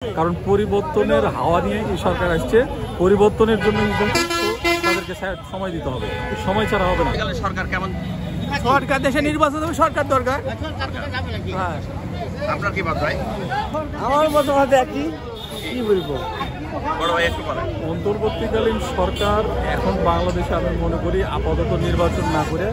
কারণ পরিবর্তনের হাওয়া নিয়ে এই সরকার আসছে। পরিবর্তনের জন্য তাদেরকে সময় দিতে হবে, সময় ছাড়া হবে না। সরকার কেমন? সরকার দেশে নির্বাচন হবে, সরকার দরকার। আপনার কি মত ভাই? আমার মতামত একই, কি বলবো। অন্তর্বর্তীকালীন সরকার এখন বাংলাদেশে আমি মনে করি আপাতত নির্বাচন না করে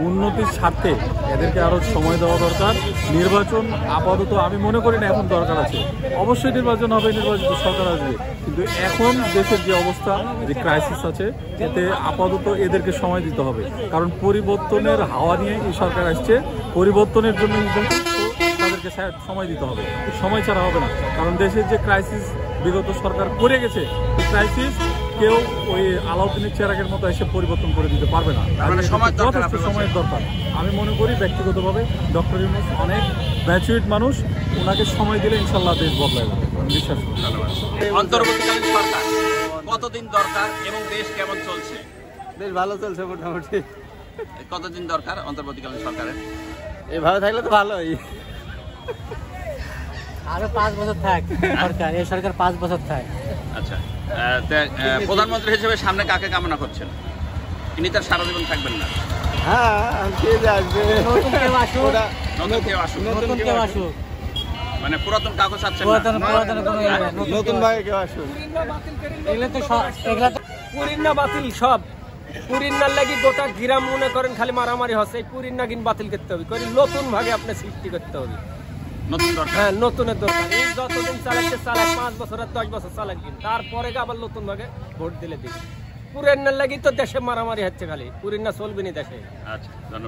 উন্নতির স্বার্থে এদেরকে আরো সময় দেওয়া দরকার। নির্বাচন আপাতত আমি মনে করি না এখন দরকার আছে। অবশ্যই নির্বাচন হবে, নির্বাচিত সরকার আসবে, কিন্তু এখন দেশের যে অবস্থা, যে ক্রাইসিস আছে, এতে আপাতত এদেরকে সময় দিতে হবে। কারণ পরিবর্তনের হাওয়া নিয়ে এই সরকার আসছে। পরিবর্তনের জন্য তাদেরকে সময় দিতে হবে, সময় ছাড়া হবে না। কারণ দেশের যে ক্রাইসিস বিগত সরকার করে গেছে, এই ক্রাইসিস কেউ ওই আলাউদ্দিনের চেরাগের মতো এসে পরিবর্তন করে দিতে পারবে না। যথেষ্ট সময়ের দরকার। আমি মনে করি ব্যক্তিগতভাবে ডক্টর ইউনূস অনেক ম্যাচুরিড মানুষ, ওনাকে সময় দিলে ইনশাল্লাহ দেশ বদলাবে, বিশ্বাস করি। অন্তর্বর্তীকালীন সরকার কতদিন দরকার এবং দেশ কেমন চলছে? বেশ ভালো চলছে মোটামুটি। কতদিন দরকার অন্তর্বর্তীকালীন সরকারের? এভাবে থাকলে তো ভালোই। আরো 5 বছর থাক সরকার, এই সরকার 5 বছর থাক। আচ্ছা, প্রধানমন্ত্রী হিসেবে সামনে কাকে কামনা করছেন? ইনি তার সারা জীবন থাকবেন না। হ্যাঁ, কে যে আসবে, নতুন কেউ আসুক, নতুন কেউ আসুক। নতুন কেউ আসুক, মানে পুরাতন কাউকে চাচ্ছেন না? পুরাতন কোনো নতুন ভাই কেউ আসুক। এগুলো তো এগুলো তো পুরিন্না বাতিল সব। পুরিন্নার লাগি গোটা গ্রাম মনে করেন খালি মারামারি হচ্ছে। এই পুরিন্না কিন বাতিল করতে হবে, নতুন ভাগে আপনি সৃষ্টি করতে হবে। নতুন দরকার। হ্যাঁ, নতুনের দরকার। এই যতদিন চালাচ্ছে চালাক, 5 বছর আর 10 বছর চালাক দিন, তারপরে আবার নতুন ভাগে ভোট দিলে দিন। পুরিন্নার লাগি তো দেশে মারামারি হচ্ছে, খালি পুরিন্না চলবে না দেশে। আচ্ছা, ধন্যবাদ।